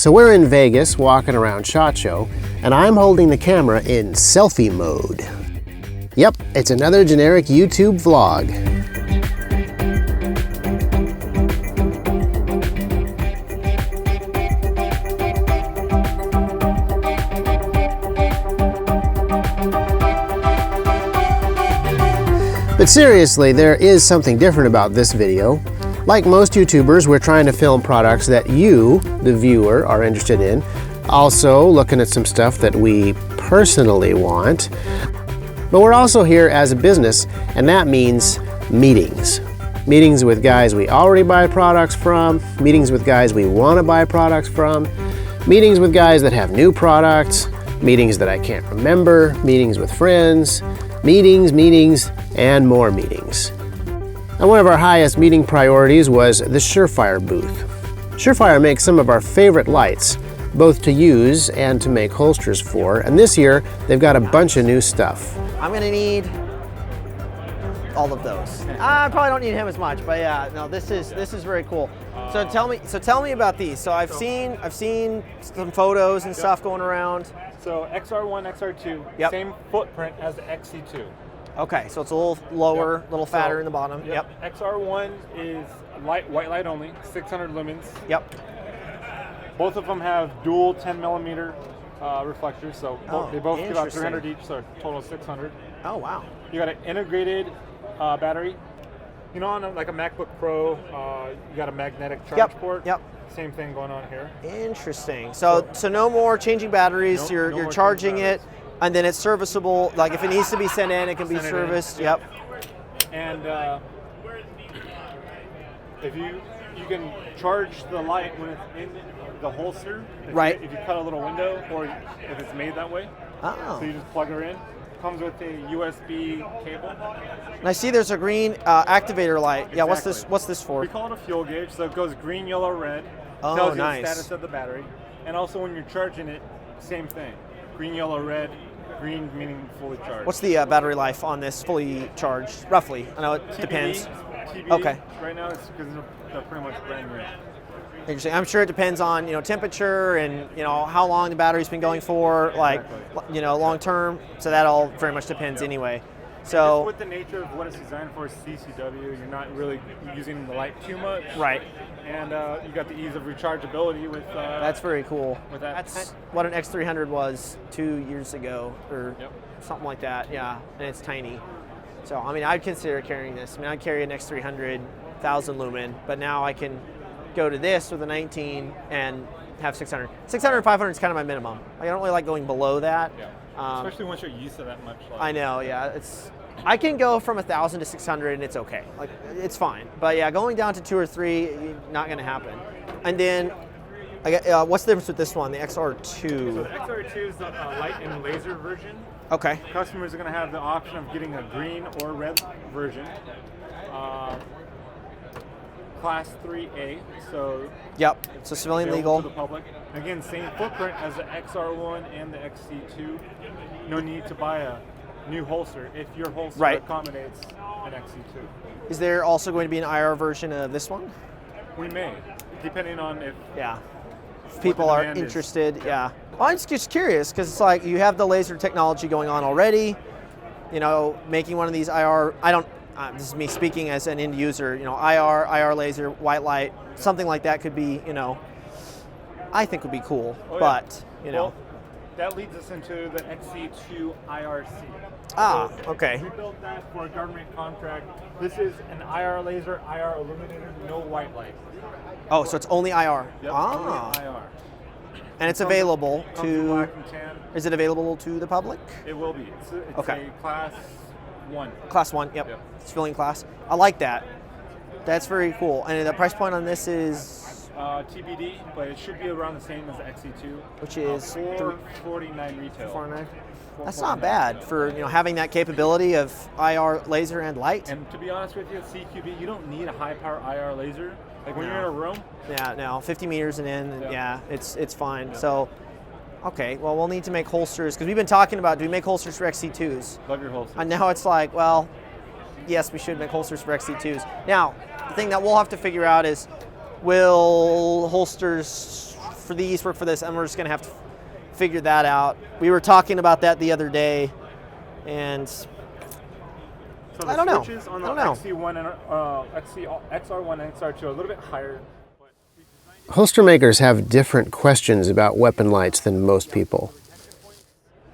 So we're in Vegas walking around SHOT Show, and I'm holding the camera in selfie mode. Yep, it's another generic YouTube vlog. But seriously, there is something different about this video. Like most YouTubers, we're trying to film products that you, the viewer, are interested in. Also looking at some stuff that we personally want. But we're also here as a business, and that means meetings. Meetings with guys we already buy products from, meetings with guys we want to buy products from, meetings with guys that have new products, meetings that I can't remember, meetings with friends, meetings, and more meetings. And one of our highest meeting priorities was the Surefire booth. Surefire makes some of our favorite lights, both to use and to make holsters for, and this year they've got a bunch of new stuff. I'm gonna need all of those. I probably don't need him as much, but yeah, no, this is very cool. So tell me about these. So I've seen some photos and stuff going around. So XR1, XR2, same footprint as the XC2. Okay, so it's a little lower, a little fatter in the bottom. Yep. XR1 is white light only, 600 lumens. Yep. Both of them have dual 10mm reflectors, so they both give out 300 each, so a total of 600. Oh, wow. You got an integrated battery. You know, on like a MacBook Pro, you got a magnetic charge port. Yep. Same thing going on here. Interesting. So no more changing batteries. You're charging it. And then it's serviceable, like if it needs to be sent in, it can be serviced. Yep. And if you can charge the light when it's in the holster. If you cut a little window, or if it's made that way. Oh. So you just plug her in. Comes with a USB cable. And I see there's a green activator light. Yeah. Exactly. What's this for? We call it a fuel gauge. So it goes green, yellow, red. Oh, tells you nice. the status of the battery. And also when you're charging it, same thing. Green, yellow, red. Green meaning fully charged. What's the battery life on this fully charged, roughly? I know it depends. TBD, okay. Right now it's because they're pretty much brand new. Interesting. I'm sure it depends on temperature and how long the battery's been going for, like long term. So that all very much depends anyway. So with the nature of what it's designed for, CCW, you're not really using the light too much. Right. And you got the ease of rechargeability with. That's very cool. With that. That's what an X300 was 2 years ago, or something like that. Yeah, and it's tiny. So I mean, I'd consider carrying this. I mean, I'd carry an X300 1000 lumen, but now I can go to this with a 19 and have 600. 600, 500 is kind of my minimum. I don't really like going below that. Yeah. Especially once you're used to that much. I know, yeah. I can go from 1,000 to 600 and it's okay. Like, it's fine. But yeah, going down to 2 or 3, not going to happen. And then, what's the difference with this one, the XR2? So the XR2 is the light and laser version. Okay. Customers are going to have the option of getting a green or red version. Class 3A, so so civilian legal to the public. Again, same footprint as the XR1 and the XC2. No need to buy a new holster if your holster accommodates an XC2. Is there also going to be an IR version of this one? We may, depending on if people are interested. Well, I'm just curious because it's like you have the laser technology going on already. Making one of these IR. This is me speaking as an end user. IR laser, white light, something like that could be. I think would be cool. But Well, that leads us into the XC2 IRC. Okay. We built that for a government contract. This is an IR laser, IR illuminator, no white light. Oh, so it's only IR. Yep, only IR. And it's available to. Black and tan. Is it available to the public? It will be. It's a class 1. Class 1. Yep. Civilian class. I like that. That's very cool. And the price point on this is TBD, but it should be around the same as the XC2, which is $449 retail. $449. That's not bad for having that capability of IR laser and light. And to be honest with you, at CQB, you don't need a high power IR laser. Like when you're in a room. Yeah, no, 50 meters and in. Yeah, it's fine. Yeah. So. Okay, well, we'll need to make holsters, because we've been talking about, do we make holsters for XC2s? Love your holsters. And now it's like, well, yes, we should make holsters for XC2s. Now, the thing that we'll have to figure out is, will holsters for these, work for this, and we're just gonna have to figure that out. We were talking about that the other day, and So the I don't know. switches on the XC1 and XR1 and XR2 are a little bit higher. Holster makers have different questions about weapon lights than most people.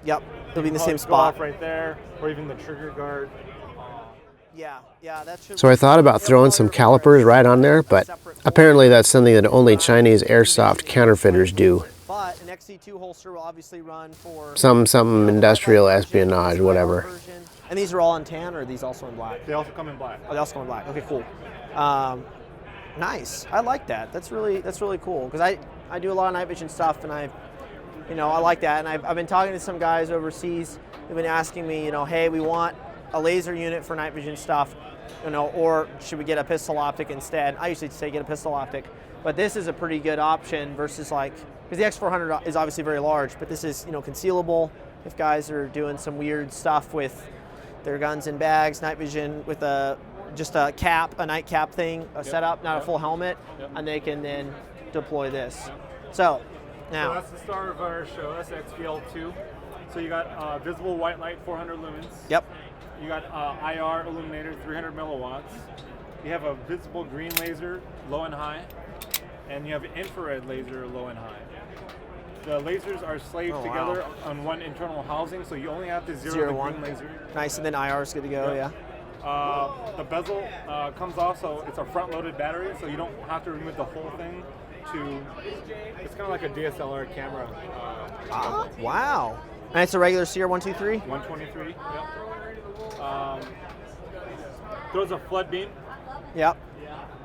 Yep, it'll be in the same Go spot. off right there, or even the trigger guard. Yeah, that should. So I thought about throwing some calipers right on there, but apparently that's something that only Chinese airsoft counterfeiters do. But an XC2 holster will obviously run for Some industrial espionage, whatever. And these are all in tan, or are these also in black? They also come in black. Oh, they also come in black. Okay, cool. Nice. I like that. That's really cool, because I do a lot of night vision stuff, and I like that. And I've been talking to some guys overseas who've been asking me, hey, we want a laser unit for night vision stuff, or should we get a pistol optic instead? I usually say get a pistol optic, but this is a pretty good option versus because the X400 is obviously very large, but this is concealable if guys are doing some weird stuff with their guns and bags, night vision with just a night cap thing, setup, not a full helmet, and they can then deploy this. So now that's the star of our show. That's XVL2. So you got visible white light, 400 lumens. Yep. You got IR illuminator, 300 milliwatts. You have a visible green laser, low and high, and you have infrared laser, low and high. The lasers are slaved together on one internal housing, so you only have to zero the green laser. Nice, and then IR is good to go. Yeah. The bezel comes off, so it's a front-loaded battery, so you don't have to remove the whole thing. It's kind of like a DSLR camera. Wow. And it's a regular CR123? 123, yep. Throws a flood beam. Yep.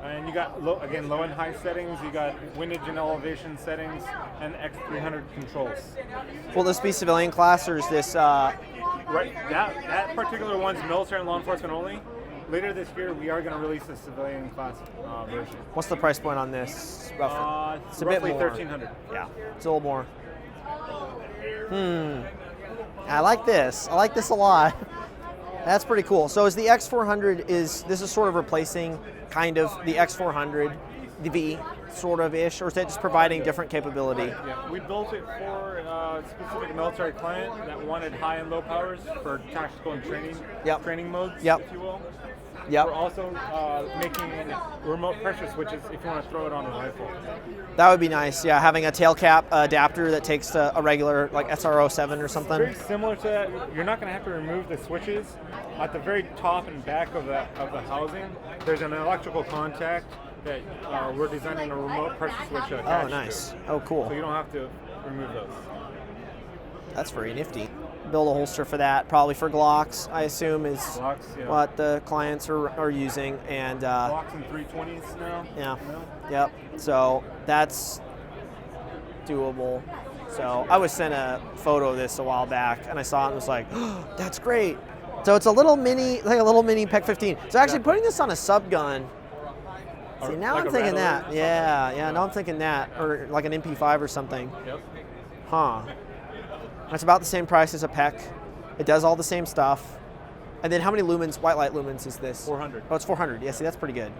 And you got, low and high settings. You got windage and elevation settings and X300 controls. Will this be civilian class, or is this... Right, that particular one's military and law enforcement only. Later this year, we are going to release a civilian class version. What's the price point on this, roughly? It's a roughly bit more. $1,300. Yeah, it's a little more. I like this. I like this a lot. That's pretty cool. So is the X400, this is sort of replacing kind of the X400, the V, sort of ish, or is that just providing different capability? Yeah, we built it for a specific military client that wanted high and low powers for tactical and training modes, if you will. Yep. We're also making remote pressure switches if you want to throw it on a rifle. That would be nice, yeah, having a tail cap adapter that takes a regular, like SR07 or something. Very similar to that. You're not going to have to remove the switches. At the very top and back of the housing, there's an electrical contact that we're designing a remote pressure switch attached to. Oh, nice. Oh, cool. So you don't have to remove those. That's very nifty. Build a holster for that, probably for Glocks, I assume, is what the clients are using. And Glocks and 320s now. Yeah. Yep. So that's doable. So I was sent a photo of this a while back, and I saw it and was like, oh, that's great. So it's a little mini, like a little mini PEC 15. So actually putting this on a sub gun. See, now like I'm thinking that. Yeah. Now I'm thinking that, or like an MP5 or something. Yep. Huh. It's about the same price as a PEC. It does all the same stuff. And then how many lumens, white light lumens is this? 400. Oh, it's 400. Yeah, see, that's pretty good.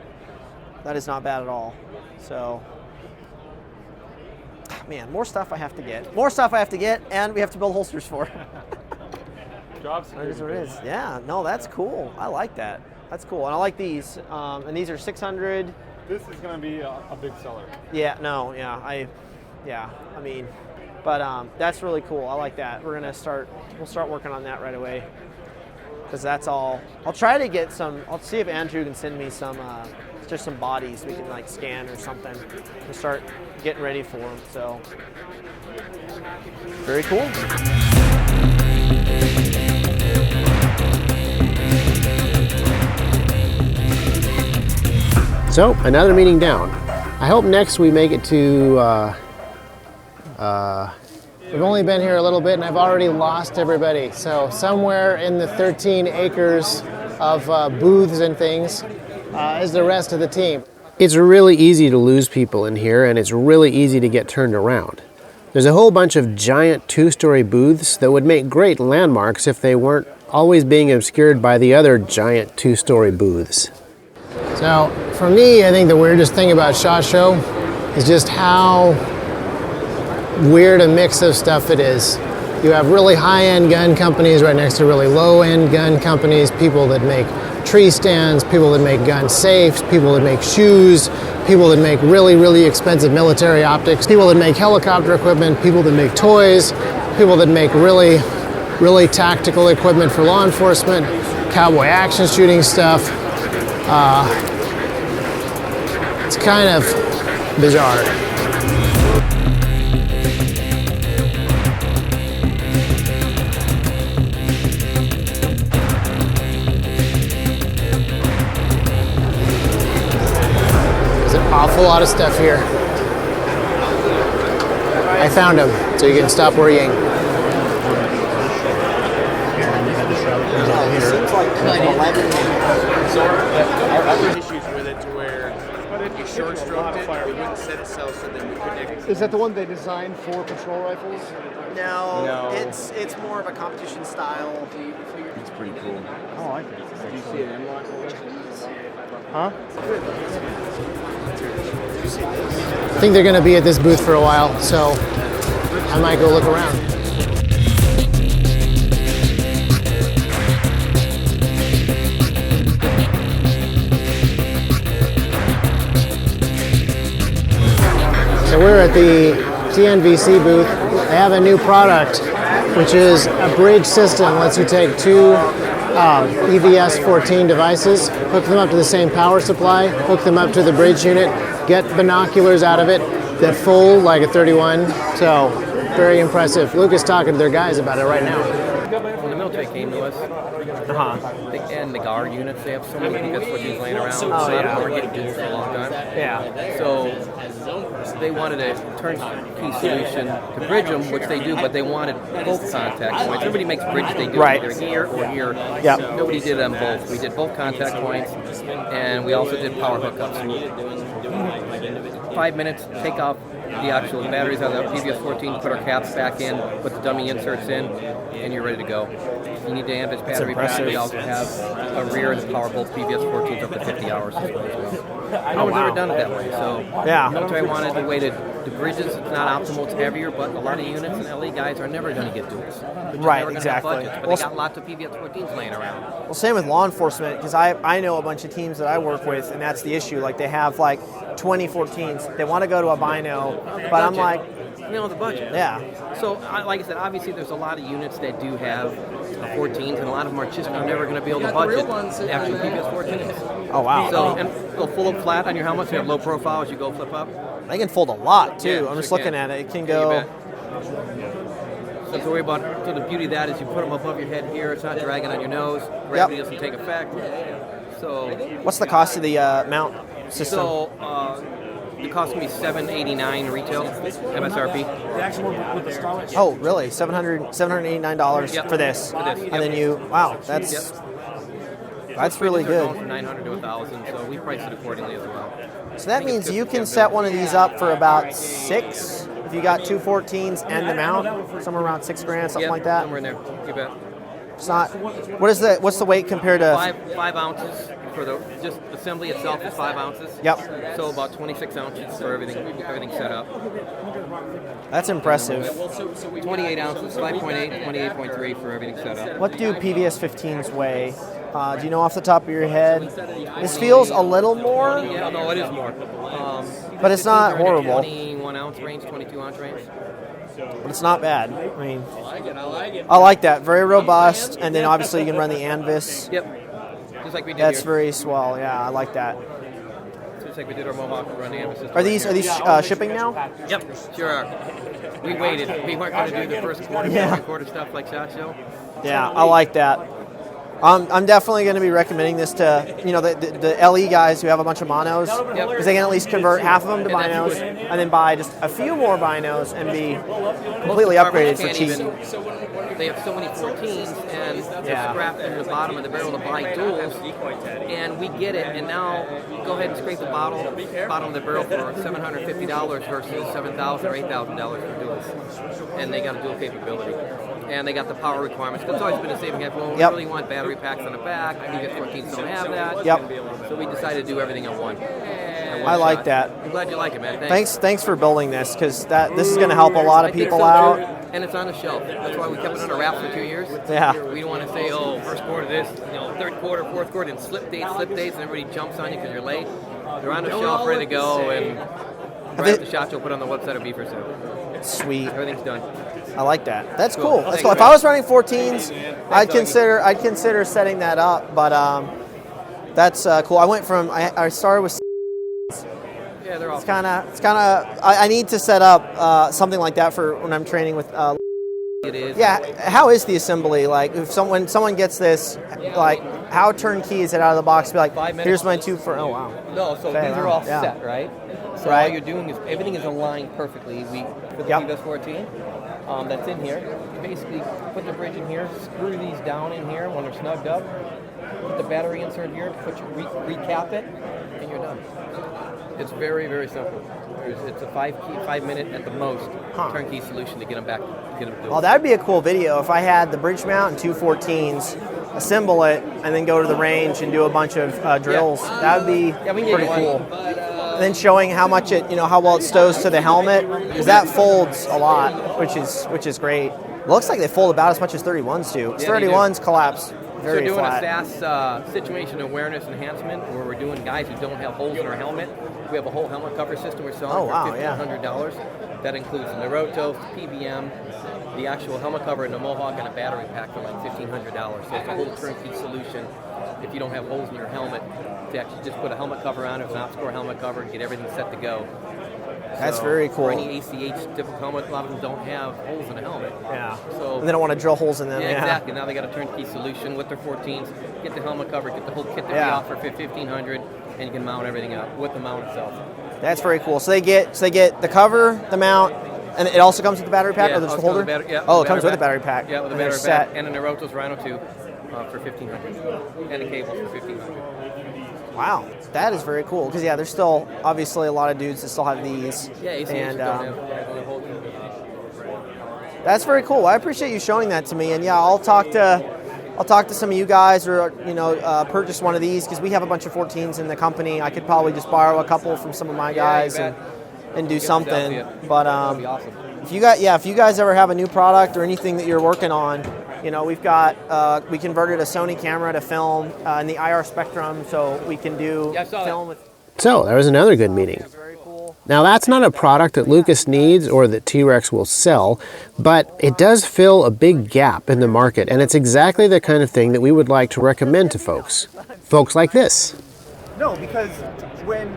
That is not bad at all. So, man, more stuff I have to get. More stuff I have to get, and we have to build holsters for. Job security. That is what it is. Yeah, no, that's cool. I like that. That's cool. And I like these. And these are 600. This is going to be a big seller. Yeah, no, yeah. I mean... But that's really cool. I like that. We'll start working on that right away. Because that's all. I'll try to get I'll see if Andrew can send me some, just some bodies we can like scan or something. We'll start getting ready for them. So, very cool. So, another meeting down. I hope next we make it to, we've only been here a little bit and I've already lost everybody. So somewhere in the 13 acres of booths and things is the rest of the team. It's really easy to lose people in here, and it's really easy to get turned around. There's a whole bunch of giant two-story booths that would make great landmarks if they weren't always being obscured by the other giant two-story booths. So for me, I think the weirdest thing about SHOT Show is just how weird a mix of stuff it is. You have really high-end gun companies right next to really low-end gun companies, people that make tree stands, people that make gun safes, people that make shoes, people that make really, really expensive military optics, people that make helicopter equipment, people that make toys, people that make really, really tactical equipment for law enforcement, cowboy action shooting stuff. It's kind of bizarre. Awful lot of stuff here. I found them, so you can stop worrying. It seems like 11. Our other issues with it to where you short stroked it, it wouldn't set itself so that we could. Is that the one they designed for patrol rifles? No, it's more of a competition style. It's pretty cool. Oh, I like it. Do you see an M-lock over there? Huh? I think they're going to be at this booth for a while, so I might go look around. So we're at the TVNC booth. They have a new product, which is a bridge system. Lets you take two EVS 14 devices, hook them up to the same power supply, hook them up to the bridge unit, get binoculars out of it that fold like a 31. So very impressive. Luke is talking to their guys about it right now. When the military came to us, and the guard units, they have so many PVS 14s laying around. So yeah. We're getting duels for a long time. Yeah. So they wanted a turnkey solution to bridge them, which they do, but they wanted both contact points. Everybody makes bridges, they do Right. either here or here. Yep. Nobody did them both. We did both contact points, and we also did power hookups. 5 minutes, take off the actual batteries out of the PVS 14, put our caps back in, put the dummy inserts in, and you're ready to go. You need to amp battery pack. We also have a rear and power both PVS 14s up to 50 hours as well. No one's ever done it that way. So Yeah. the military wanted the way to the bridges. It's not optimal. It's heavier, but a lot of units and LE guys are never going to get duals. They're just Right, never gonna exactly. Have budgets, but Well, they got lots of PVS 14s laying around. Well, same with law enforcement, because I know a bunch of teams that I work with, and that's the issue. Like, they have like 2014s. They want to go to a bino, but I'm like, You know, the budget. yeah. So, like I said, obviously there's a lot of units that do have 14s, and a lot of them are just never going to be able to budget actual PVS 14s. Oh, wow. So, and they'll full up flat on your helmet, so you have low profile as you go flip up. They can fold a lot, too. Yeah, I'm just sure looking can. at it. It can Yeah, you go... bet. So to worry about, so the beauty of that is you put them above your head here, it's not dragging on your nose, gravity doesn't take effect. So, What's the cost of the mount system? so it cost me $789 retail, MSRP. Oh, really? $789 Yep. for this? For this, And yep. then you... Wow, that's really They're going good. from 900 to 1,000, so we price it accordingly as well. So that means you can set one of these up for about $6,000 if you got two 14s and the mount, somewhere around $6,000, something Yep, like that. somewhere in there, you bet. It's not. What's the weight compared to? Five ounces for the just assembly itself is 5 ounces. Yep. So about 26 ounces for everything set up. That's impressive. 28 ounces, 5.8, 28.3 for everything set up. What do PVS 15s weigh? Do you know off the top of your head? This feels a little more, Yeah, no, it is more. but it's not 15s are in the horrible. 21 ounce range, 22 ounce range. But it's not bad. I mean, I like that. Very robust, and then obviously you can run the Anvis. Yep. Just like we did That's here. very swell. Yeah, I like that. Just like we did our Mohawk run the emphasis. Are these shipping now? Yep, sure are. We waited. We weren't going to do the first quarter, Yeah. second quarter stuff like SHOT Show. Yeah, I like that. I'm definitely going to be recommending this to the LE guys who have a bunch of monos, Yep. because they can at least convert half of them to And that's binos, good. and then buy just a few more binos and be completely Most upgraded departments for can't cheap. They have so many 14s and they're Yeah. scrapped in the bottom of the barrel to buy duals, and we get it. And now go ahead and scrape the bottom of the barrel for $750 versus $7,000 or $8,000 for duals, and they got a dual capability. And they got the power requirements. That's always been a saving hedge. Well, we Yep. really want battery packs on the back. PVS 14s don't have that. Yep. So we decided to do everything in one. And I like that. I'm glad you like it, man. Thanks. Thanks for building this, because this is going to help a lot of I think people so, out. too. And it's on the shelf. That's why we kept it under wraps for 2 years. Yeah. We don't want to say, oh, first quarter this, third quarter, fourth quarter, and slip dates, and everybody jumps on you because you're late. They're on the shelf, ready to go, and right at the shot show, put on the website of Beaver Soup. Sweet. Everything's done. I like that. That's cool. That's Thanks, cool. If man. I was running 14s, I'd consider setting that up. But that's cool. I went from I started with. Yeah, they're all. It's kind of. I need to set up something like that for when I'm training with. It is. Yeah. How is the assembly? Like, if someone gets this, like, how turnkey is it out of the box? Be like, 5 minutes. here's my two for. Oh wow. No, so Okay, these are wow. all Yeah. set, right? So Right. all you're doing is everything is aligned perfectly. For the Yep. TVS 14, that's in here. You basically put the bridge in here, screw these down in here when they're snugged up, put the battery insert here, recap it, and you're done. It's very, very simple. It's a 5-minute at the most turnkey solution to get them back. Well, that would be a cool video if I had the bridge mount and two 14s, assemble it, and then go to the range and do a bunch of drills. That would be we can pretty get cool. one. And then showing how much how well it stows to the helmet, because that folds a lot, which is great. Looks like they fold about as much as 31s do. Yeah, they 31s collapse very So we're doing flat. a SAS situation awareness enhancement where we're doing guys who don't have holes in our helmet. We have a whole helmet cover system we're selling for $1,500. That includes the Naruto, PBM, the actual helmet cover, and the Mohawk, and a battery pack for like $1,500. So it's a whole turnkey solution if you don't have holes in your helmet to actually just put a helmet cover on it, an OpScore helmet cover, and get everything set to go. That's very cool. For any ACH typical helmet, a lot of them don't have holes in the helmet. Yeah. So And they don't want to drill holes in them. yeah, exactly. Now they got a turnkey solution with their 14s. Get the helmet cover, get the whole kit that we offer for $1,500, and you can mount everything up with the mount itself. That's very cool. So they get the cover, the mount, and it also comes with the battery pack, or just the holder? It comes with the battery pack. Yeah, with the And they're battery pack. set. And a Naruto's Rhino 2 for $1,500. And a cable for $1,500. Wow, that is very cool. Because there's still obviously a lot of dudes that still have these. Yeah, ACH and don't have the whole that's very cool. I appreciate you showing that to me. And I'll talk to some of you guys, or purchase one of these, because we have a bunch of 14s in the company. I could probably just borrow a couple from some of my guys and do something. But that'd be awesome. if you guys ever have a new product or anything that you're working on, we've got we converted a Sony camera to film in the IR spectrum, so we can do film with. So there was another good meeting. Very cool. Now that's not a product that Lucas needs or that T.Rex will sell, but it does fill a big gap in the market, and it's exactly the kind of thing that we would like to recommend to folks. Folks like this. No, because when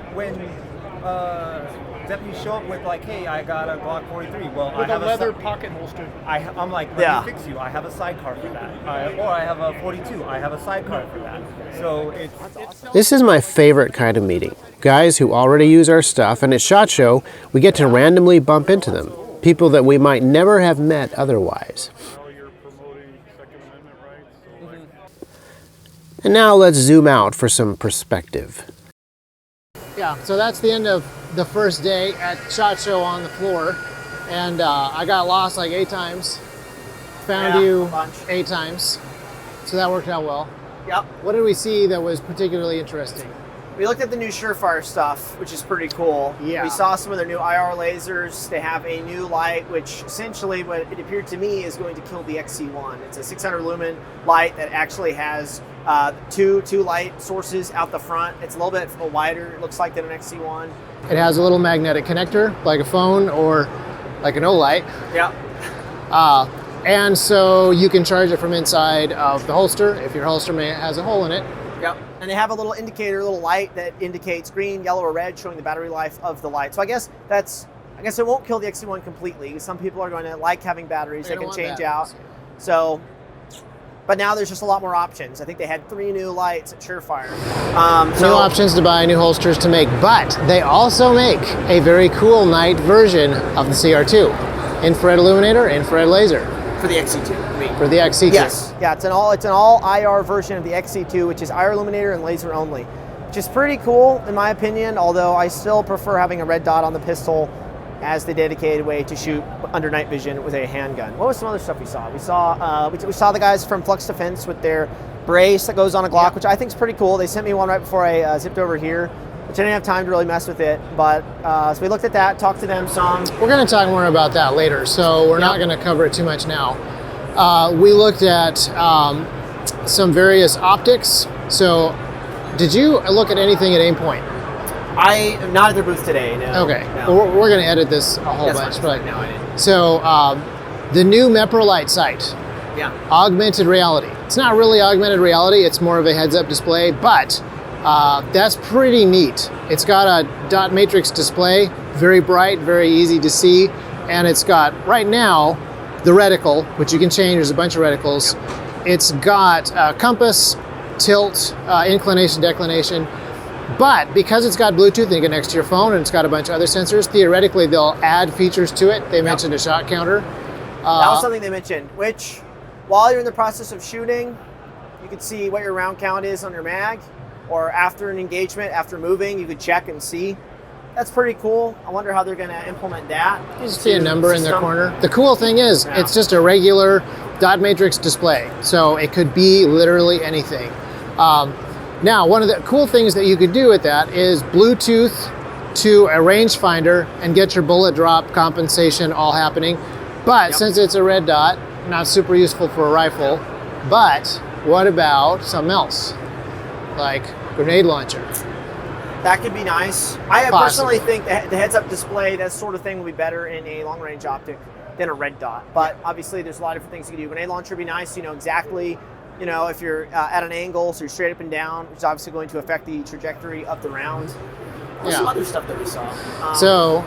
deputies show up with like, hey, I got a Glock 43. Well, I have a leather pocket holster. I'm like, let me fix you. I have a sidecar for that. Or I have a 42. I have a sidecar for that. So it's This is my favorite kind of meeting. Guys who already use our stuff, and at SHOT Show, we get to randomly bump into them. People that we might never have met otherwise. You're promoting Second Amendment rights. And now let's zoom out for some perspective. Yeah, so that's the end of the first day at SHOT Show on the floor, and I got lost like 8 times. Found you 8 times, so that worked out well. Yep. What did we see that was particularly interesting? We looked at the new Surefire stuff, which is pretty cool. Yeah. We saw some of their new IR lasers. They have a new light, which essentially, what it appeared to me, is going to kill the XC1. It's a 600 lumen light that actually has two light sources out the front. It's a little bit wider, it looks like, than an XC1. It has a little magnetic connector, like a phone or like an O-light. Yep. And so you can charge it from inside of the holster if your holster has a hole in it. Yep. And they have a little indicator, a little light that indicates green, yellow, or red, showing the battery life of the light. So I guess it won't kill the XC1 completely. Some people are going to like having batteries that can change out. So, but now there's just a lot more options. I think they had 3 new lights at Surefire. New options to buy, new holsters to make, but they also make a very cool night version of the CR2. Infrared illuminator, infrared laser. For the XC2, I mean. For the XC2. Yes. Yeah, it's an all IR version of the XC2, which is IR illuminator and laser only, which is pretty cool in my opinion, although I still prefer having a red dot on the pistol as the dedicated way to shoot under night vision with a handgun. What was some other stuff we saw? We saw the guys from Flux Defense with their brace that goes on a Glock, which I think is pretty cool. They sent me one right before I zipped over here, which which I didn't have time to really mess with it. But so we looked at that, talked to them some. We're going to talk more about that later, so we're not going to cover it too much now. We looked at some various optics. So did you look at anything at Aimpoint? I am not at their booth today, no. Okay, No. well, we're going to edit this a whole bunch. But No, I didn't. so the new weaponlights sight, Yeah. augmented reality. It's not really augmented reality, it's more of a heads-up display, but that's pretty neat. It's got a dot matrix display, very bright, very easy to see, and it's got, right now, the reticle, which you can change. There's a bunch of reticles. It's got compass, tilt, inclination, declination, but because it's got Bluetooth and you get next to your phone and it's got a bunch of other sensors, theoretically they'll add features to it. They mentioned a shot counter. That was something they mentioned, which while you're in the process of shooting, you can see what your round count is on your mag, or after an engagement, after moving, you could check and see. That's pretty cool. I wonder how they're going to implement that. You see a number in the corner. The cool thing is, it's just a regular dot matrix display, so it could be literally anything. Now, one of the cool things that you could do with that is Bluetooth to a rangefinder and get your bullet drop compensation all happening. But since it's a red dot, not super useful for a rifle. But what about something else, like grenade launcher? That could be nice. I personally think that the heads-up display, that sort of thing, will be better in a long-range optic than a red dot. But obviously, there's a lot of different things you can do. Grenade launcher would be nice. You know exactly, if you're at an angle, so you're straight up and down, which is obviously going to affect the trajectory of the round. There's some other stuff that we saw. So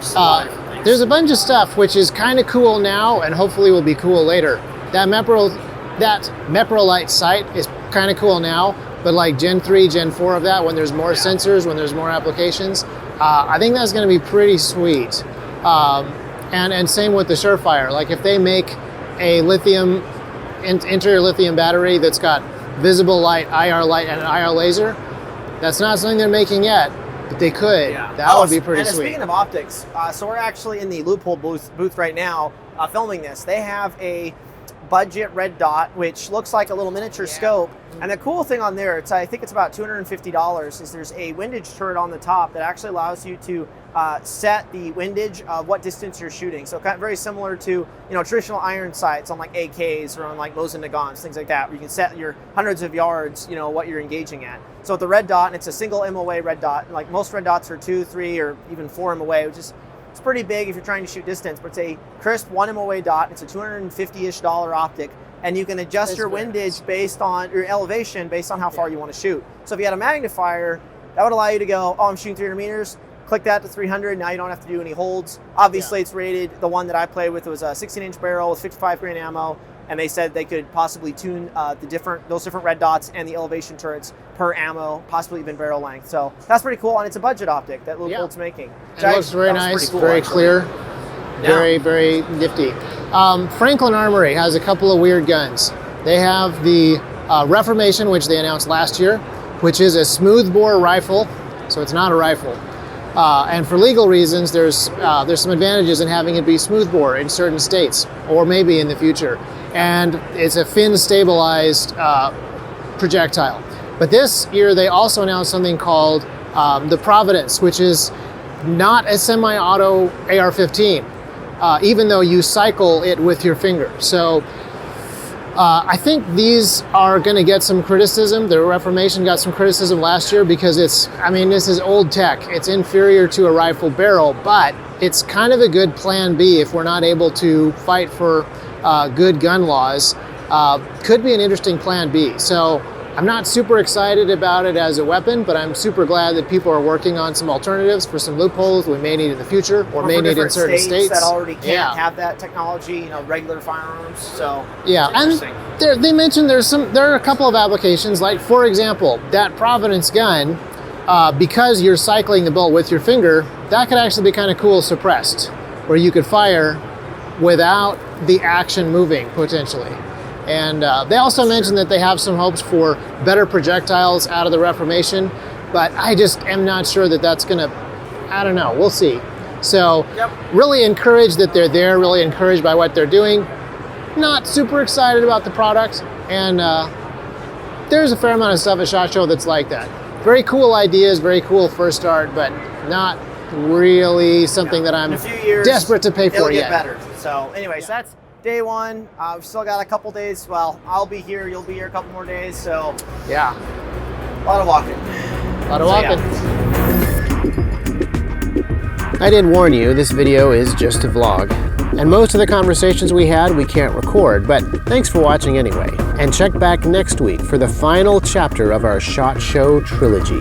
there's a bunch of stuff which is kind of cool now and hopefully will be cool later. That weaponlights sight is kind of cool now, but like Gen 3, Gen 4 of that, when there's more sensors, when there's more applications, I think that's going to be pretty sweet. And same with the Surefire. Like if they make a lithium interior lithium battery that's got visible light, IR light, and an IR laser, that's not something they're making yet, but they could. That would be pretty sweet. Speaking of optics, so we're actually in the Loophole booth right now filming this. They have a budget red dot, which looks like a little miniature scope. And the cool thing on there, I think it's about $250, is there's a windage turret on the top that actually allows you to set the windage of what distance you're shooting. So kind of very similar to traditional iron sights on like AKs or on like Mosin Nagants, things like that, where you can set your hundreds of yards, what you're engaging at. So with the red dot, and it's a single MOA red dot. Like most red dots are 2, 3, or even 4 MOA, which is it's pretty big if you're trying to shoot distance, but it's a crisp 1 MOA dot. It's a $250-ish optic, and you can adjust your windage based on your elevation, based on how far you want to shoot. So if you had a magnifier, that would allow you to go, I'm shooting 300 meters, click that to 300, now you don't have to do any holds. Obviously, it's rated, the one that I played with was a 16-inch barrel with 55 grain ammo, and they said they could possibly tune those different red dots and the elevation turrets per ammo, possibly even barrel length. So that's pretty cool, and it's a budget optic that Loophole's making. It looks very nice, cool, very clear, very, very nifty. Franklin Armory has a couple of weird guns. They have the Reformation, which they announced last year, which is a smoothbore rifle, so it's not a rifle. And for legal reasons, there's some advantages in having it be smoothbore in certain states, or maybe in the future. And it's a fin-stabilized projectile. But this year, they also announced something called the Providence, which is not a semi-auto AR-15, even though you cycle it with your finger. So I think these are going to get some criticism. The Reformation got some criticism last year because this is old tech. It's inferior to a rifle barrel, but it's kind of a good plan B if we're not able to fight for good gun laws. Could be an interesting plan B. So I'm not super excited about it as a weapon, but I'm super glad that people are working on some alternatives for some loopholes we may need in the future, or may need in certain states that already can't have that technology, regular firearms. So and they mentioned there are a couple of applications, like for example, that Providence gun, because you're cycling the bullet with your finger, that could actually be kind of cool suppressed, where you could fire without the action moving potentially. And they also mentioned that they have some hopes for better projectiles out of the Reformation, but I just am not sure that that's going to, I don't know, we'll see. So really encouraged that they're there, really encouraged by what they're doing. Not super excited about the product, and there's a fair amount of stuff at SHOT Show that's like that. very cool ideas, very cool first start, but not really something that I'm In a few years, desperate to pay for it'll yet. get better. So anyways, that's day one. We've still got a couple days. Well, I'll be here, you'll be here a couple more days. So Yeah, a lot of walking. a lot of walking. I did warn you, this video is just a vlog. And most of the conversations we had, we can't record, but thanks for watching anyway. And check back next week for the final chapter of our SHOT Show trilogy.